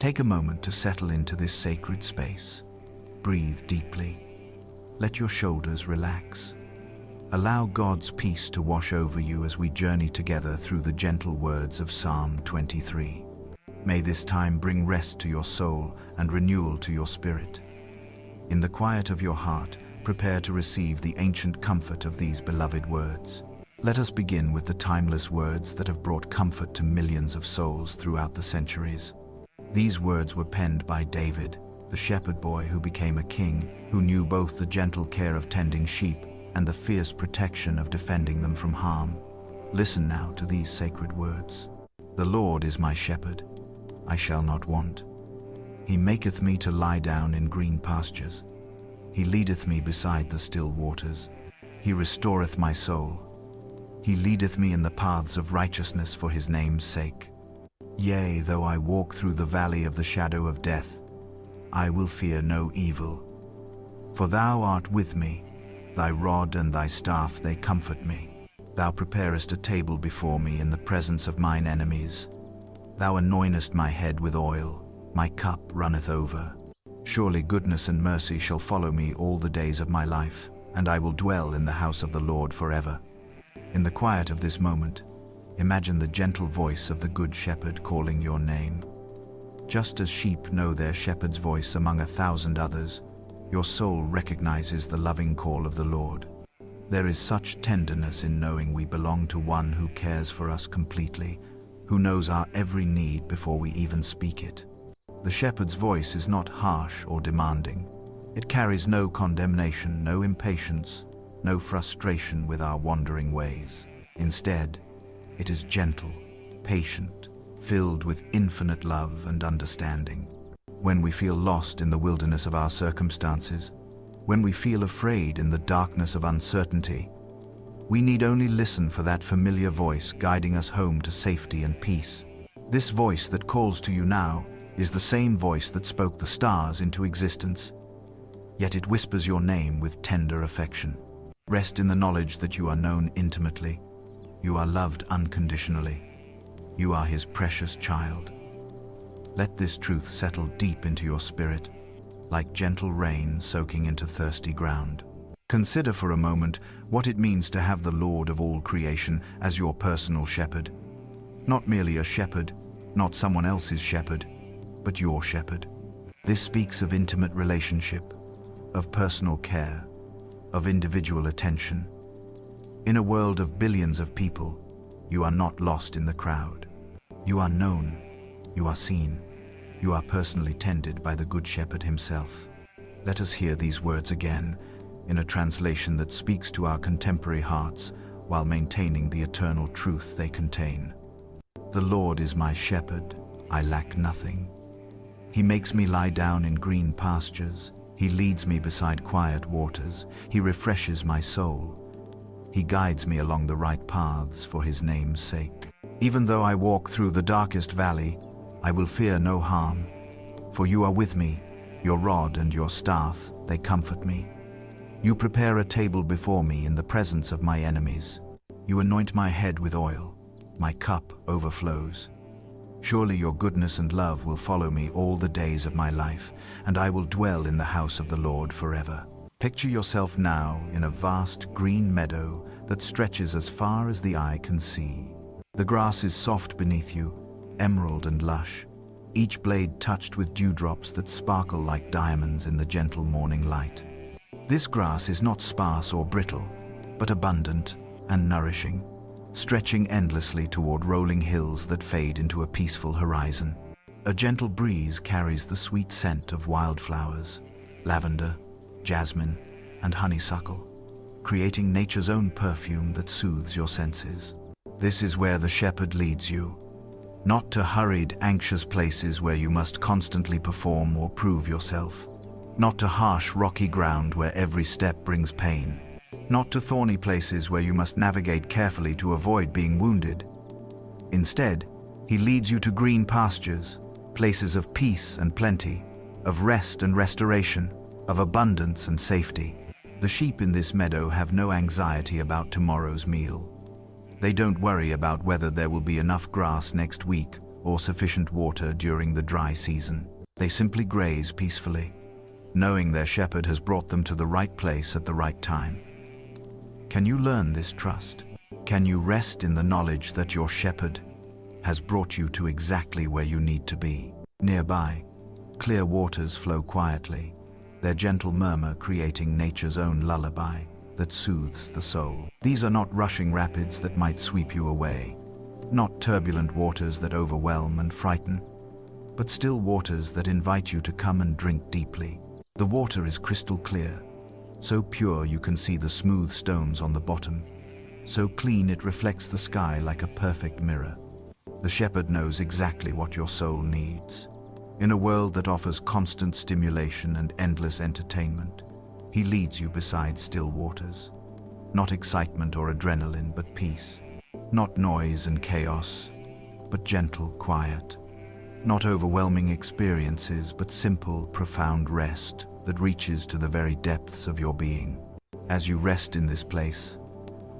Take a moment to settle into this sacred space. Breathe deeply. Let your shoulders relax. Allow God's peace to wash over you as we journey together through the gentle words of Psalm 23. May this time bring rest to your soul and renewal to your spirit. In the quiet of your heart, prepare to receive the ancient comfort of these beloved words. Let us begin with the timeless words that have brought comfort to millions of souls throughout the centuries. These words were penned by David, the shepherd boy who became a king, who knew both the gentle care of tending sheep and the fierce protection of defending them from harm. Listen now to these sacred words. The Lord is my shepherd, I shall not want. He maketh me to lie down in green pastures. He leadeth me beside the still waters. He restoreth my soul. He leadeth me in the paths of righteousness for his name's sake. Yea, though I walk through the valley of the shadow of death, I will fear no evil. For thou art with me, thy rod and thy staff, they comfort me. Thou preparest a table before me in the presence of mine enemies. Thou anointest my head with oil, my cup runneth over. Surely goodness and mercy shall follow me all the days of my life, and I will dwell in the house of the Lord forever. In the quiet of this moment, imagine the gentle voice of the Good Shepherd calling your name. Just as sheep know their shepherd's voice among 1,000 others, your soul recognizes the loving call of the Lord. There is such tenderness in knowing we belong to one who cares for us completely, who knows our every need before we even speak it. The shepherd's voice is not harsh or demanding. It carries no condemnation, no impatience, no frustration with our wandering ways. Instead, it is gentle, patient, filled with infinite love and understanding. When we feel lost in the wilderness of our circumstances, when we feel afraid in the darkness of uncertainty, we need only listen for that familiar voice guiding us home to safety and peace. This voice that calls to you now is the same voice that spoke the stars into existence, yet it whispers your name with tender affection. Rest in the knowledge that you are known intimately. You are loved unconditionally. You are his precious child. Let this truth settle deep into your spirit, like gentle rain soaking into thirsty ground. Consider for a moment what it means to have the Lord of all creation as your personal shepherd. Not merely a shepherd, not someone else's shepherd, but your shepherd. This speaks of intimate relationship, of personal care, of individual attention. In a world of billions of people, you are not lost in the crowd. You are known, you are seen, you are personally tended by the Good Shepherd himself. Let us hear these words again, in a translation that speaks to our contemporary hearts while maintaining the eternal truth they contain. The Lord is my shepherd, I lack nothing. He makes me lie down in green pastures. He leads me beside quiet waters. He refreshes my soul. He guides me along the right paths for his name's sake. Even though I walk through the darkest valley, I will fear no harm. For you are with me, your rod and your staff, they comfort me. You prepare a table before me in the presence of my enemies. You anoint my head with oil. My cup overflows. Surely your goodness and love will follow me all the days of my life, and I will dwell in the house of the Lord forever. Picture yourself now in a vast green meadow that stretches as far as the eye can see. The grass is soft beneath you, emerald and lush, each blade touched with dewdrops that sparkle like diamonds in the gentle morning light. This grass is not sparse or brittle, but abundant and nourishing, stretching endlessly toward rolling hills that fade into a peaceful horizon. A gentle breeze carries the sweet scent of wildflowers, lavender, jasmine, and honeysuckle, creating nature's own perfume that soothes your senses. This is where the shepherd leads you, not to hurried, anxious places where you must constantly perform or prove yourself, not to harsh, rocky ground where every step brings pain, not to thorny places where you must navigate carefully to avoid being wounded. Instead, he leads you to green pastures, places of peace and plenty, of rest and restoration, of abundance and safety. The sheep in this meadow have no anxiety about tomorrow's meal. They don't worry about whether there will be enough grass next week or sufficient water during the dry season. They simply graze peacefully, knowing their shepherd has brought them to the right place at the right time. Can you learn this trust? Can you rest in the knowledge that your shepherd has brought you to exactly where you need to be? Nearby, clear waters flow quietly, their gentle murmur creating nature's own lullaby that soothes the soul. These are not rushing rapids that might sweep you away, not turbulent waters that overwhelm and frighten, but still waters that invite you to come and drink deeply. The water is crystal clear, so pure you can see the smooth stones on the bottom, so clean it reflects the sky like a perfect mirror. The shepherd knows exactly what your soul needs. In a world that offers constant stimulation and endless entertainment, he leads you beside still waters. Not excitement or adrenaline, but peace. Not noise and chaos, but gentle quiet. Not overwhelming experiences, but simple, profound rest that reaches to the very depths of your being. As you rest in this place,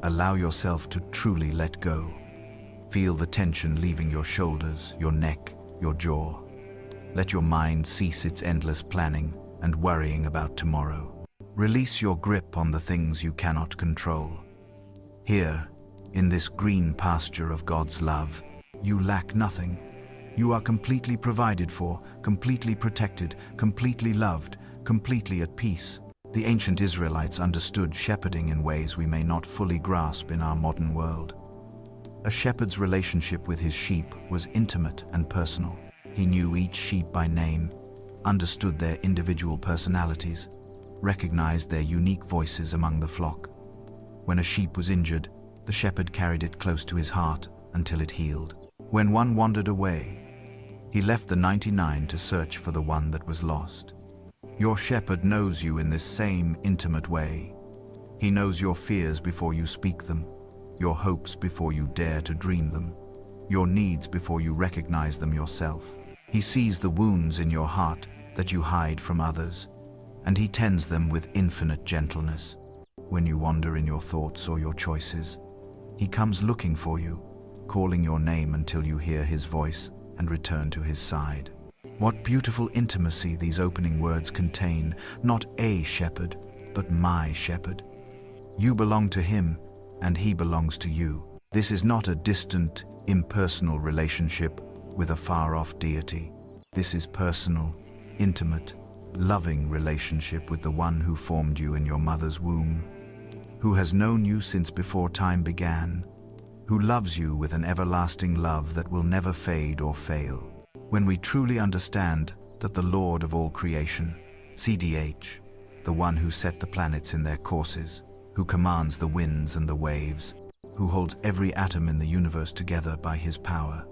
allow yourself to truly let go. Feel the tension leaving your shoulders, your neck, your jaw. Let your mind cease its endless planning and worrying about tomorrow. Release your grip on the things you cannot control. Here, in this green pasture of God's love, you lack nothing. You are completely provided for, completely protected, completely loved, completely at peace. The ancient Israelites understood shepherding in ways we may not fully grasp in our modern world. A shepherd's relationship with his sheep was intimate and personal. He knew each sheep by name, understood their individual personalities, recognized their unique voices among the flock. When a sheep was injured, the shepherd carried it close to his heart until it healed. When one wandered away, he left the 99 to search for the one that was lost. Your shepherd knows you in this same intimate way. He knows your fears before you speak them, your hopes before you dare to dream them, your needs before you recognize them yourself. He sees the wounds in your heart that you hide from others, and he tends them with infinite gentleness. When you wander in your thoughts or your choices, he comes looking for you, calling your name until you hear his voice and return to his side. What beautiful intimacy these opening words contain. Not a shepherd, but my shepherd. You belong to him, and he belongs to you. This is not a distant, impersonal relationship with a far-off deity. This is personal, intimate, loving relationship with the one who formed you in your mother's womb, who has known you since before time began, who loves you with an everlasting love that will never fade or fail. When we truly understand that the Lord of all creation, CDH, the one who set the planets in their courses, who commands the winds and the waves, who holds every atom in the universe together by his power,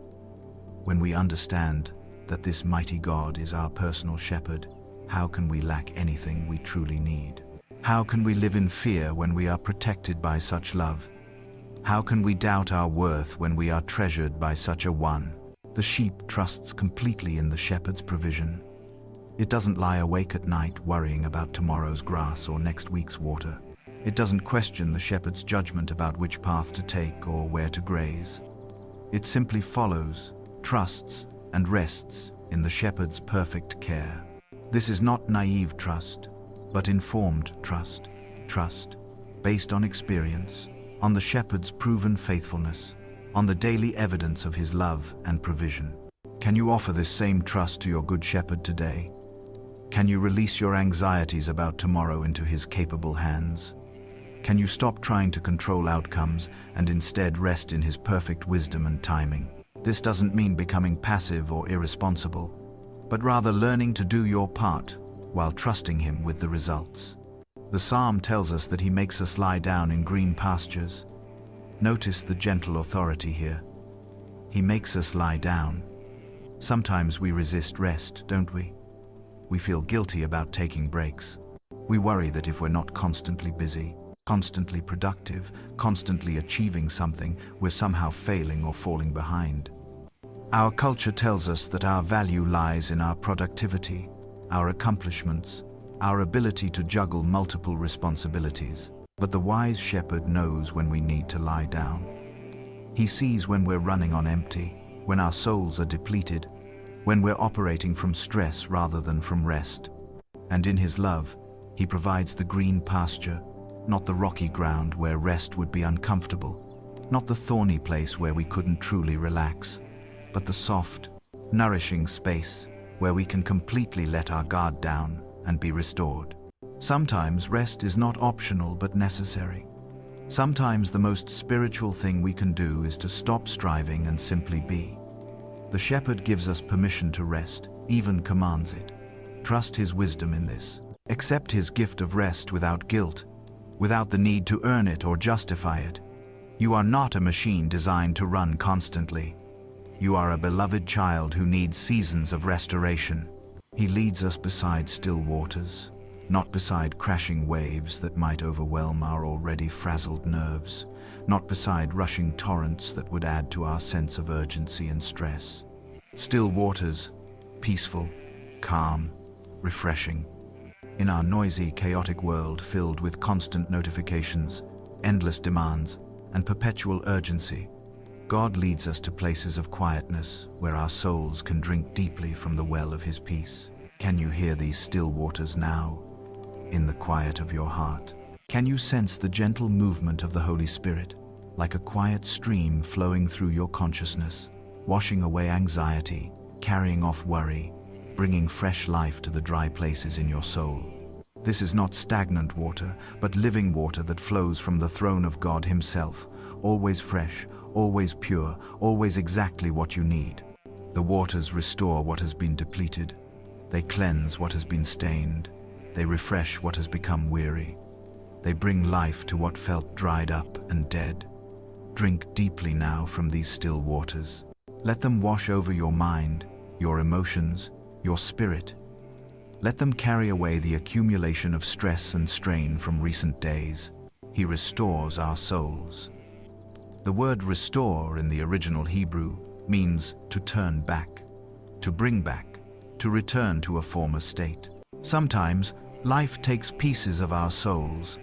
when we understand that this mighty God is our personal shepherd, how can we lack anything we truly need? How can we live in fear when we are protected by such love? How can we doubt our worth when we are treasured by such a one? The sheep trusts completely in the shepherd's provision. It doesn't lie awake at night worrying about tomorrow's grass or next week's water. It doesn't question the shepherd's judgment about which path to take or where to graze. It simply follows, trusts, and rests in the shepherd's perfect care. This is not naive trust, but informed trust. Trust based on experience, on the shepherd's proven faithfulness, on the daily evidence of his love and provision. Can you offer this same trust to your good shepherd today? Can you release your anxieties about tomorrow into his capable hands? Can you stop trying to control outcomes and instead rest in his perfect wisdom and timing? This doesn't mean becoming passive or irresponsible, but rather learning to do your part while trusting him with the results. The psalm tells us that he makes us lie down in green pastures. Notice the gentle authority here. He makes us lie down. Sometimes we resist rest, don't we? We feel guilty about taking breaks. We worry that if we're not constantly busy, constantly productive, constantly achieving something, we're somehow failing or falling behind. Our culture tells us that our value lies in our productivity, our accomplishments, our ability to juggle multiple responsibilities. But the wise shepherd knows when we need to lie down. He sees when we're running on empty, when our souls are depleted, when we're operating from stress rather than from rest. And in His love, He provides the green pasture, not the rocky ground where rest would be uncomfortable, not the thorny place where we couldn't truly relax, but the soft, nourishing space where we can completely let our guard down and be restored. Sometimes rest is not optional but necessary. Sometimes the most spiritual thing we can do is to stop striving and simply be. The shepherd gives us permission to rest, even commands it. Trust His wisdom in this. Accept His gift of rest without guilt, without the need to earn it or justify it. You are not a machine designed to run constantly. You are a beloved child who needs seasons of restoration. He leads us beside still waters, not beside crashing waves that might overwhelm our already frazzled nerves, not beside rushing torrents that would add to our sense of urgency and stress. Still waters, peaceful, calm, refreshing. In our noisy, chaotic world filled with constant notifications, endless demands, and perpetual urgency, God leads us to places of quietness where our souls can drink deeply from the well of His peace. Can you hear these still waters now, in the quiet of your heart? Can you sense the gentle movement of the Holy Spirit, like a quiet stream flowing through your consciousness, washing away anxiety, carrying off worry, bringing fresh life to the dry places in your soul? This is not stagnant water, but living water that flows from the throne of God Himself, always fresh, always pure, always exactly what you need. The waters restore what has been depleted. They cleanse what has been stained. They refresh what has become weary. They bring life to what felt dried up and dead. Drink deeply now from these still waters. Let them wash over your mind, your emotions, your spirit. Let them carry away the accumulation of stress and strain from recent days. He restores our souls. The word restore in the original Hebrew means to turn back, to bring back, to return to a former state. Sometimes life takes pieces of our souls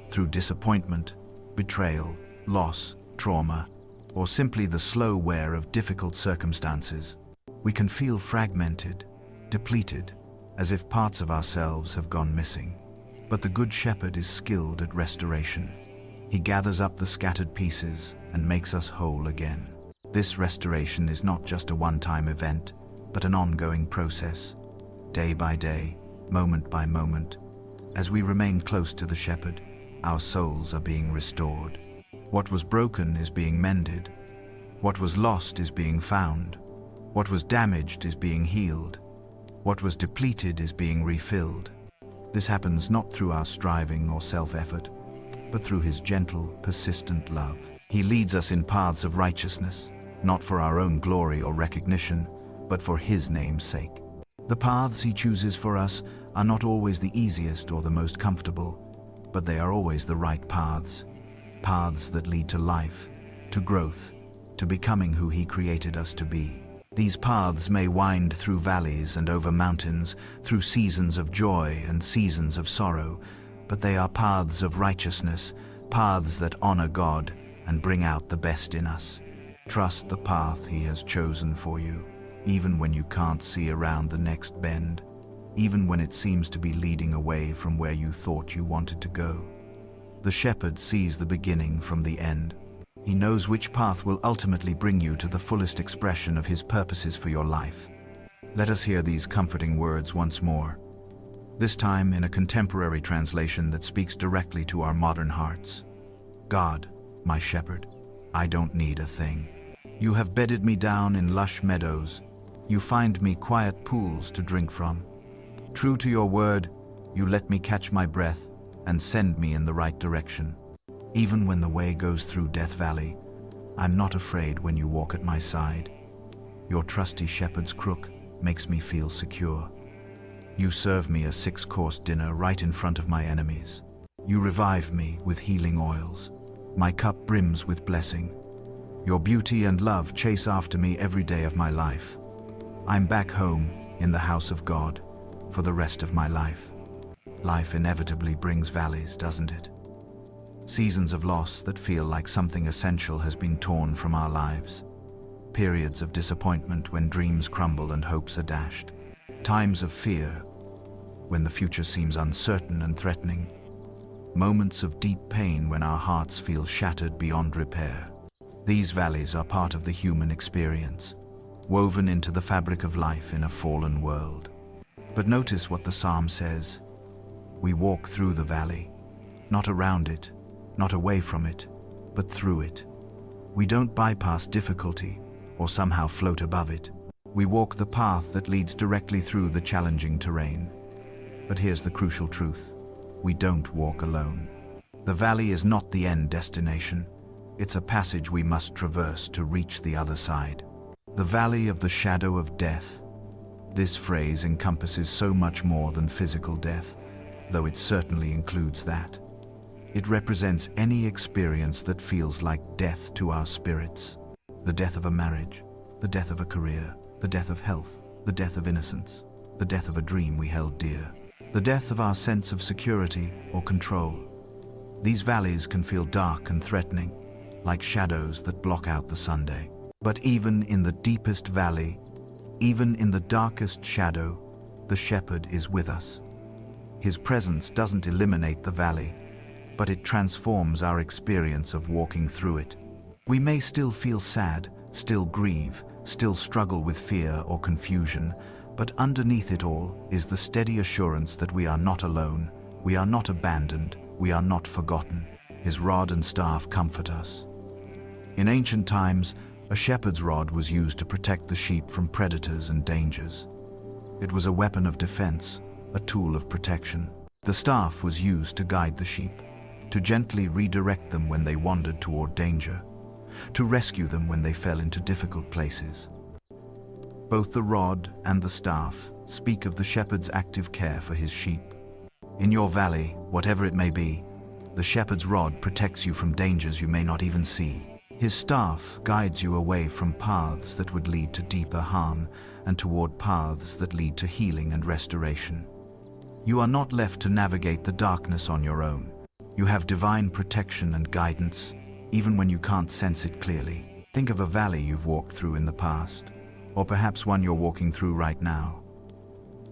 through disappointment, betrayal, loss, trauma, or simply the slow wear of difficult circumstances. We can feel fragmented, depleted, as if parts of ourselves have gone missing. But the Good Shepherd is skilled at restoration. He gathers up the scattered pieces and makes us whole again. This restoration is not just a one-time event, but an ongoing process. Day by day, moment by moment, as we remain close to the Shepherd, our souls are being restored. What was broken is being mended. What was lost is being found. What was damaged is being healed. What was depleted is being refilled. This happens not through our striving or self-effort, but through His gentle, persistent love. He leads us in paths of righteousness, not for our own glory or recognition, but for His name's sake. The paths He chooses for us are not always the easiest or the most comfortable, but they are always the right paths. Paths that lead to life, to growth, to becoming who He created us to be. These paths may wind through valleys and over mountains, through seasons of joy and seasons of sorrow, but they are paths of righteousness, paths that honor God and bring out the best in us. Trust the path He has chosen for you, even when you can't see around the next bend, even when it seems to be leading away from where you thought you wanted to go. The shepherd sees the beginning from the end. He knows which path will ultimately bring you to the fullest expression of His purposes for your life. Let us hear these comforting words once more, this time in a contemporary translation that speaks directly to our modern hearts. God, my shepherd, I don't need a thing. You have bedded me down in lush meadows. You find me quiet pools to drink from. True to your word, you let me catch my breath and send me in the right direction. Even when the way goes through Death Valley, I'm not afraid when you walk at my side. Your trusty shepherd's crook makes me feel secure. You serve me a 6-course dinner right in front of my enemies. You revive me with healing oils. My cup brims with blessing. Your beauty and love chase after me every day of my life. I'm back home in the house of God for the rest of my life. Life inevitably brings valleys, doesn't it? Seasons of loss that feel like something essential has been torn from our lives. periods of disappointment when dreams crumble and hopes are dashed, times of fear when the future seems uncertain and threatening, moments of deep pain when our hearts feel shattered beyond repair. These valleys are part of the human experience, woven into the fabric of life in a fallen world. But notice what the psalm says. We walk through the valley, not around it, not away from it, but through it. We don't bypass difficulty or somehow float above it. We walk the path that leads directly through the challenging terrain. But here's the crucial truth. We don't walk alone. The valley is not the end destination. It's a passage we must traverse to reach the other side. The valley of the shadow of death. This phrase encompasses so much more than physical death, though it certainly includes that. It represents any experience that feels like death to our spirits. The death of a marriage, the death of a career, the death of health, the death of innocence, the death of a dream we held dear, the death of our sense of security or control. These valleys can feel dark and threatening, like shadows that block out the Sunday. But even in the deepest valley, even in the darkest shadow, the shepherd is with us. His presence doesn't eliminate the valley, but it transforms our experience of walking through it. We may still feel sad, still grieve, still struggle with fear or confusion, but underneath it all is the steady assurance that we are not alone, we are not abandoned, we are not forgotten. His rod and staff comfort us. In ancient times, a shepherd's rod was used to protect the sheep from predators and dangers. It was a weapon of defense, a tool of protection. The staff was used to guide the sheep, to gently redirect them when they wandered toward danger, to rescue them when they fell into difficult places. Both the rod and the staff speak of the shepherd's active care for his sheep. In your valley, whatever it may be, the shepherd's rod protects you from dangers you may not even see. His staff guides you away from paths that would lead to deeper harm and toward paths that lead to healing and restoration. You are not left to navigate the darkness on your own. You have divine protection and guidance, even when you can't sense it clearly. Think of a valley you've walked through in the past, or perhaps one you're walking through right now.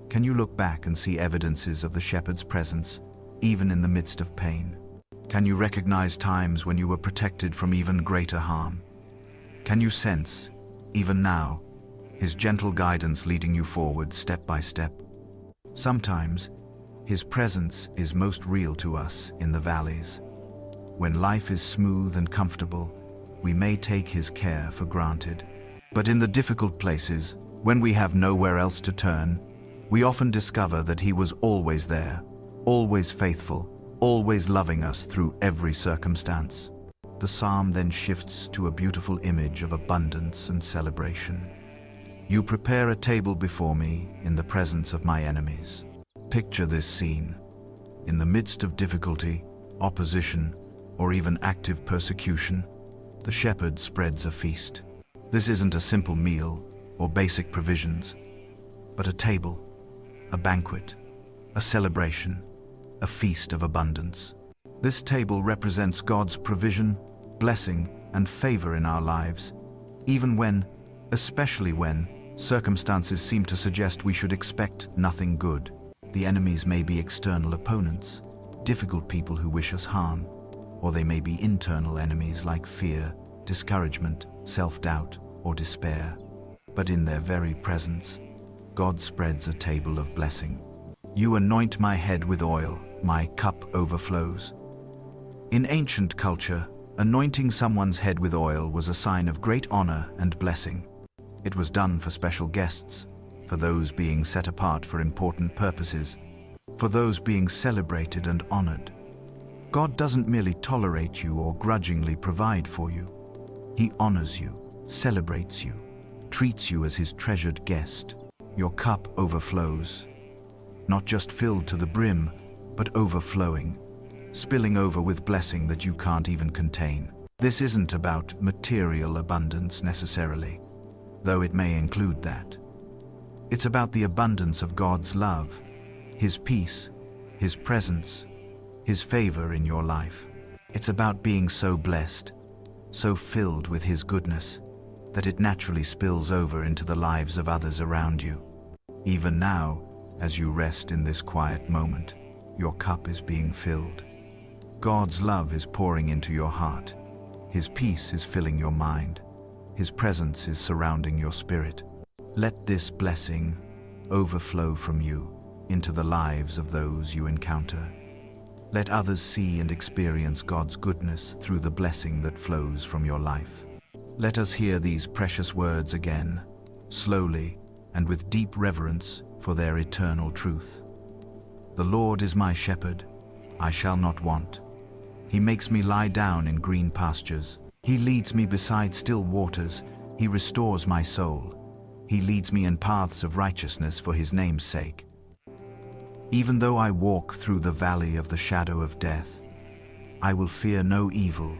Can you look back and see evidences of the shepherd's presence, even in the midst of pain? Can you recognize times when you were protected from even greater harm? Can you sense, even now, his gentle guidance leading you forward step by step? Sometimes, his presence is most real to us in the valleys. When life is smooth and comfortable, we may take his care for granted. But in the difficult places, when we have nowhere else to turn, we often discover that he was always there, always faithful, always loving us through every circumstance. The psalm then shifts to a beautiful image of abundance and celebration. You prepare a table before me in the presence of my enemies. Picture this scene. In the midst of difficulty, opposition, or even active persecution, the shepherd spreads a feast. This isn't a simple meal or basic provisions, but a table, a banquet, a celebration, a feast of abundance. This table represents God's provision, blessing, and favor in our lives, even when, especially when, circumstances seem to suggest we should expect nothing good. The enemies may be external opponents, difficult people who wish us harm, or they may be internal enemies like fear, discouragement, self-doubt, or despair. But in their very presence, God spreads a table of blessing. You anoint my head with oil, my cup overflows. In ancient culture, anointing someone's head with oil was a sign of great honor and blessing. It was done for special guests, for those being set apart for important purposes, for those being celebrated and honored. God doesn't merely tolerate you or grudgingly provide for you. He honors you, celebrates you, treats you as his treasured guest. Your cup overflows, not just filled to the brim, but overflowing, spilling over with blessing that you can't even contain. This isn't about material abundance necessarily, though it may include that. It's about the abundance of God's love, his peace, his presence, his favor in your life. It's about being so blessed, so filled with his goodness, that it naturally spills over into the lives of others around you. Even now, as you rest in this quiet moment, your cup is being filled. God's love is pouring into your heart. His peace is filling your mind. His presence is surrounding your spirit. Let this blessing overflow from you into the lives of those you encounter. Let others see and experience God's goodness through the blessing that flows from your life. Let us hear these precious words again, slowly and with deep reverence for their eternal truth. The Lord is my shepherd, I shall not want. He makes me lie down in green pastures. He leads me beside still waters. He restores my soul. He leads me in paths of righteousness for his name's sake. Even though I walk through the valley of the shadow of death, I will fear no evil,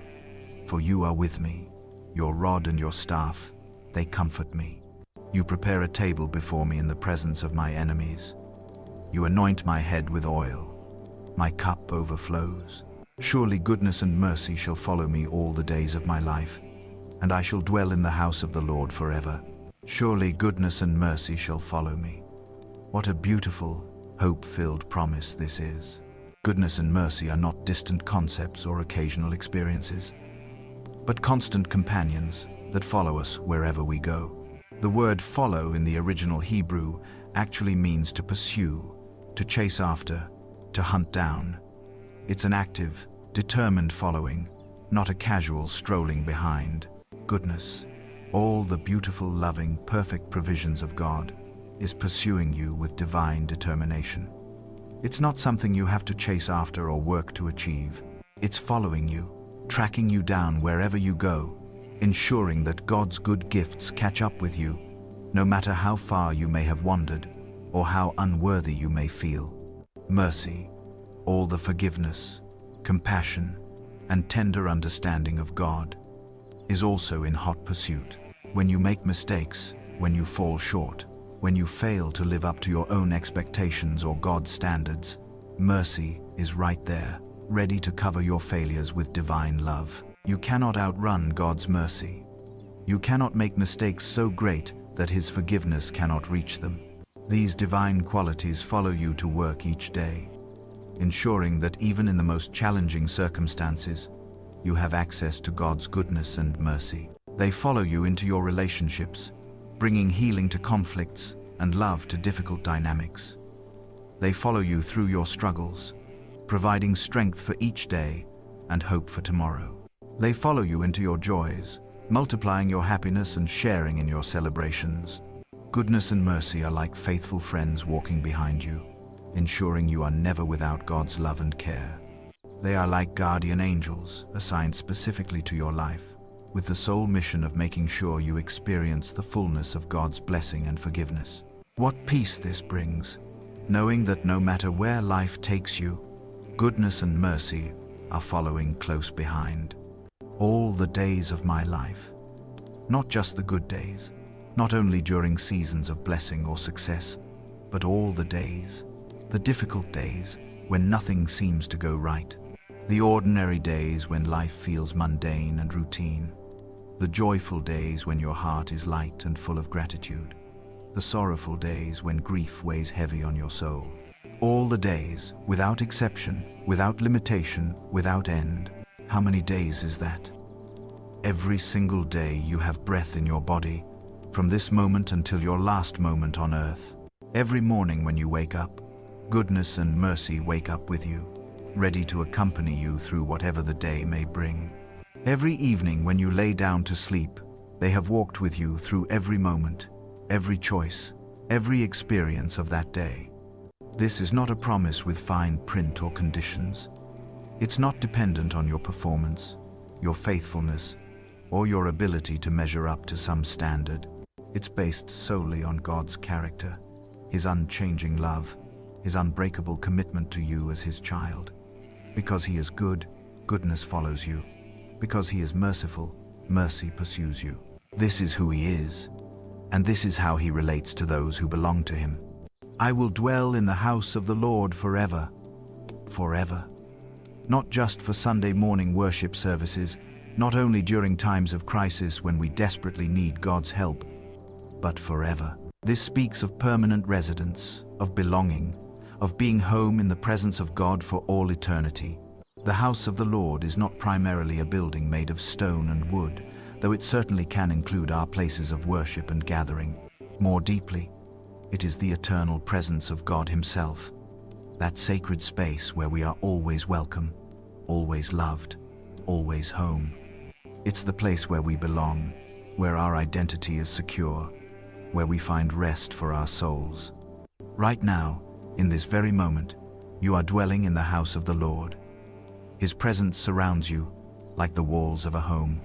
for you are with me. Your rod and your staff, they comfort me. You prepare a table before me in the presence of my enemies. You anoint my head with oil. My cup overflows. Surely goodness and mercy shall follow me all the days of my life, and I shall dwell in the house of the Lord forever. Surely goodness and mercy shall follow me. What a beautiful, hope-filled promise this is. Goodness and mercy are not distant concepts or occasional experiences, but constant companions that follow us wherever we go. The word follow in the original Hebrew actually means to pursue, to chase after, to hunt down. It's an active, determined following, not a casual strolling behind. Goodness, all the beautiful, loving, perfect provisions of God, is pursuing you with divine determination. It's not something you have to chase after or work to achieve. It's following you, tracking you down wherever you go, ensuring that God's good gifts catch up with you, no matter how far you may have wandered or how unworthy you may feel. Mercy, all the forgiveness, compassion, and tender understanding of God, is also in hot pursuit. When you make mistakes, when you fall short, when you fail to live up to your own expectations or God's standards, mercy is right there, ready to cover your failures with divine love. You cannot outrun God's mercy. You cannot make mistakes so great that His forgiveness cannot reach them. These divine qualities follow you to work each day, ensuring that even in the most challenging circumstances, you have access to God's goodness and mercy. They follow you into your relationships, bringing healing to conflicts and love to difficult dynamics. They follow you through your struggles, providing strength for each day and hope for tomorrow. They follow you into your joys, multiplying your happiness and sharing in your celebrations. Goodness and mercy are like faithful friends walking behind you, ensuring you are never without God's love and care. They are like guardian angels assigned specifically to your life, with the sole mission of making sure you experience the fullness of God's blessing and forgiveness. What peace this brings, knowing that no matter where life takes you, goodness and mercy are following close behind. All the days of my life, not just the good days, not only during seasons of blessing or success, but all the days, the difficult days when nothing seems to go right, the ordinary days when life feels mundane and routine, the joyful days when your heart is light and full of gratitude, the sorrowful days when grief weighs heavy on your soul. All the days, without exception, without limitation, without end. How many days is that? Every single day you have breath in your body, from this moment until your last moment on earth. Every morning when you wake up, goodness and mercy wake up with you, ready to accompany you through whatever the day may bring. Every evening when you lay down to sleep, they have walked with you through every moment, every choice, every experience of that day. This is not a promise with fine print or conditions. It's not dependent on your performance, your faithfulness, or your ability to measure up to some standard. It's based solely on God's character, His unchanging love, His unbreakable commitment to you as His child. Because He is good, goodness follows you. Because He is merciful, mercy pursues you. This is who He is, and this is how He relates to those who belong to Him. I will dwell in the house of the Lord forever. Forever. Not just for Sunday morning worship services, not only during times of crisis when we desperately need God's help, but forever. This speaks of permanent residence, of belonging, of being home in the presence of God for all eternity. The house of the Lord is not primarily a building made of stone and wood, though it certainly can include our places of worship and gathering. More deeply, it is the eternal presence of God Himself, that sacred space where we are always welcome, always loved, always home. It's the place where we belong, where our identity is secure, where we find rest for our souls. Right now, in this very moment, you are dwelling in the house of the Lord. His presence surrounds you like the walls of a home.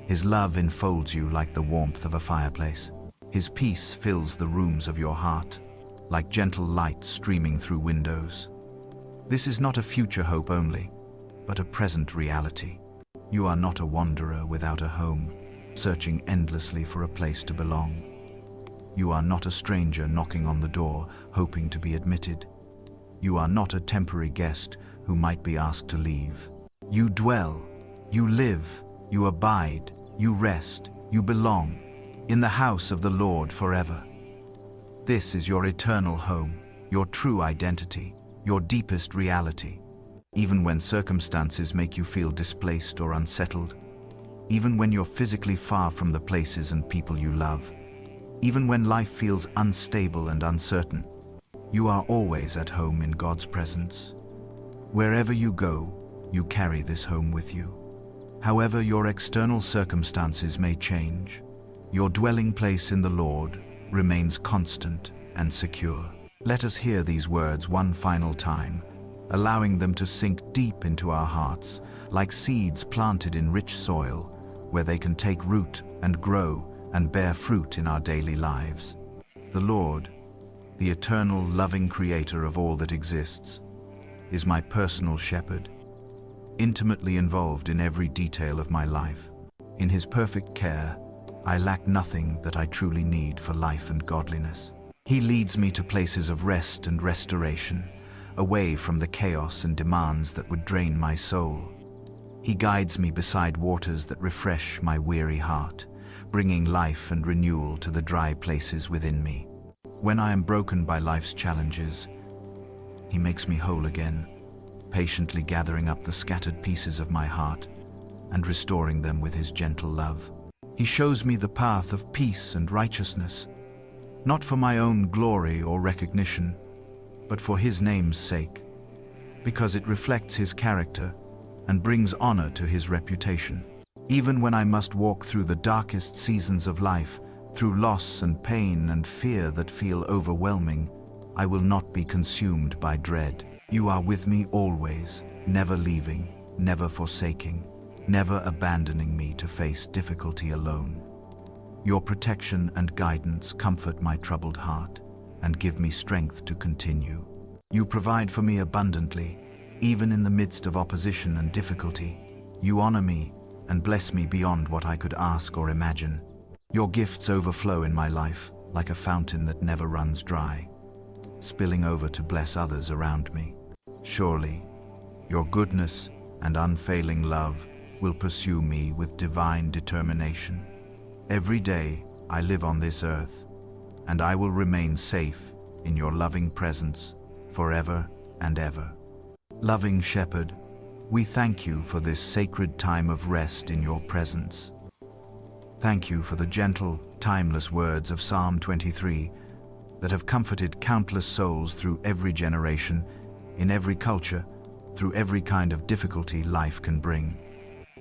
His love enfolds you like the warmth of a fireplace. His peace fills the rooms of your heart, like gentle light streaming through windows. This is not a future hope only, but a present reality. You are not a wanderer without a home, searching endlessly for a place to belong. You are not a stranger knocking on the door, hoping to be admitted. You are not a temporary guest who might be asked to leave. You dwell, you live, you abide, you rest, you belong in the house of the Lord forever. This is your eternal home, your true identity, your deepest reality. Even when circumstances make you feel displaced or unsettled, even when you're physically far from the places and people you love, even when life feels unstable and uncertain, you are always at home in God's presence. Wherever you go, you carry this home with you. However your external circumstances may change, your dwelling place in the Lord remains constant and secure. Let us hear these words one final time, allowing them to sink deep into our hearts, like seeds planted in rich soil, where they can take root and grow and bear fruit in our daily lives. The Lord, the eternal, loving creator of all that exists, is my personal shepherd, intimately involved in every detail of my life. In His perfect care, I lack nothing that I truly need for life and godliness. He leads me to places of rest and restoration, away from the chaos and demands that would drain my soul. He guides me beside waters that refresh my weary heart, bringing life and renewal to the dry places within me. When I am broken by life's challenges, He makes me whole again, patiently gathering up the scattered pieces of my heart and restoring them with His gentle love. He shows me the path of peace and righteousness, not for my own glory or recognition, but for His name's sake, because it reflects His character and brings honor to His reputation. Even when I must walk through the darkest seasons of life, through loss and pain and fear that feel overwhelming, I will not be consumed by dread. You are with me always, never leaving, never forsaking, never abandoning me to face difficulty alone. Your protection and guidance comfort my troubled heart and give me strength to continue. You provide for me abundantly, even in the midst of opposition and difficulty. You honor me and bless me beyond what I could ask or imagine. Your gifts overflow in my life like a fountain that never runs dry, spilling over to bless others around me. Surely, your goodness and unfailing love will pursue me with divine determination. Every day I live on this earth, and I will remain safe in your loving presence forever and ever. Loving Shepherd, we thank you for this sacred time of rest in your presence. Thank you for the gentle, timeless words of Psalm 23 that have comforted countless souls through every generation, in every culture, through every kind of difficulty life can bring.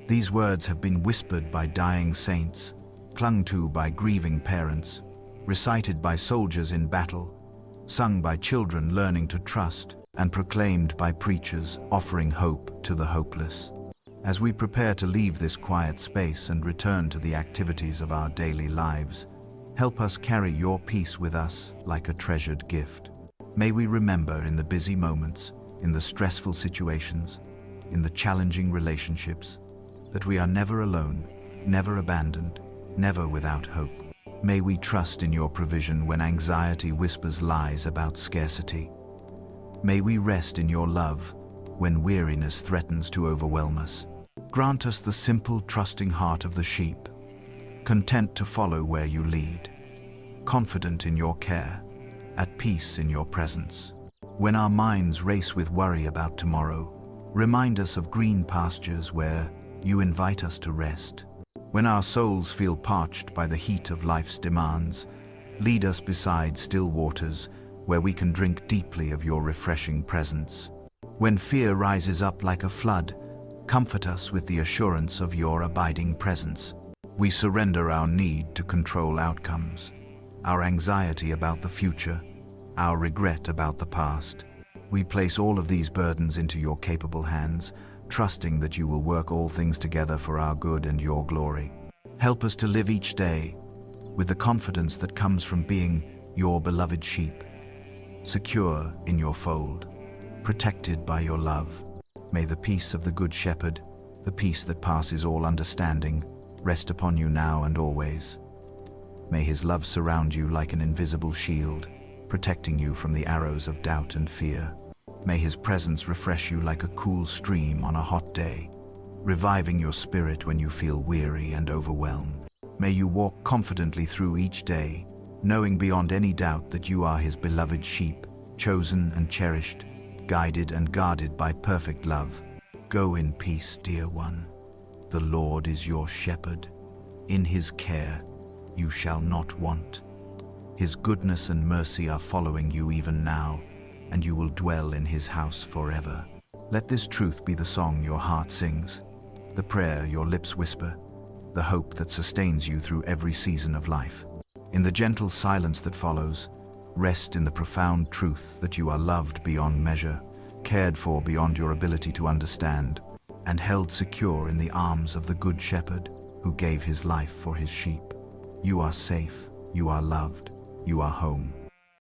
These words have been whispered by dying saints, clung to by grieving parents, recited by soldiers in battle, sung by children learning to trust, and proclaimed by preachers offering hope to the hopeless. As we prepare to leave this quiet space and return to the activities of our daily lives, help us carry your peace with us like a treasured gift. May we remember in the busy moments, in the stressful situations, in the challenging relationships, that we are never alone, never abandoned, never without hope. May we trust in your provision when anxiety whispers lies about scarcity. May we rest in your love when weariness threatens to overwhelm us. Grant us the simple, trusting heart of the sheep, content to follow where you lead, confident in your care, at peace in your presence. When our minds race with worry about tomorrow, remind us of green pastures where you invite us to rest. When our souls feel parched by the heat of life's demands, lead us beside still waters where we can drink deeply of your refreshing presence. When fear rises up like a flood, comfort us with the assurance of your abiding presence. We surrender our need to control outcomes, our anxiety about the future, our regret about the past. We place all of these burdens into your capable hands, trusting that you will work all things together for our good and your glory. Help us to live each day with the confidence that comes from being your beloved sheep, secure in your fold, protected by your love. May the peace of the Good Shepherd, the peace that passes all understanding, rest upon you now and always. May his love surround you like an invisible shield, protecting you from the arrows of doubt and fear. May his presence refresh you like a cool stream on a hot day, reviving your spirit when you feel weary and overwhelmed. May you walk confidently through each day, knowing beyond any doubt that you are his beloved sheep, chosen and cherished, guided and guarded by perfect love. Go in peace, dear one. The Lord is your shepherd. In his care you shall not want. His goodness and mercy are following you even now, and you will dwell in his house forever. Let this truth be the song your heart sings, the prayer your lips whisper, the hope that sustains you through every season of life. In the gentle silence that follows, rest in the profound truth that you are loved beyond measure, cared for beyond your ability to understand, and held secure in the arms of the Good Shepherd who gave his life for his sheep. You are safe, you are loved, you are home.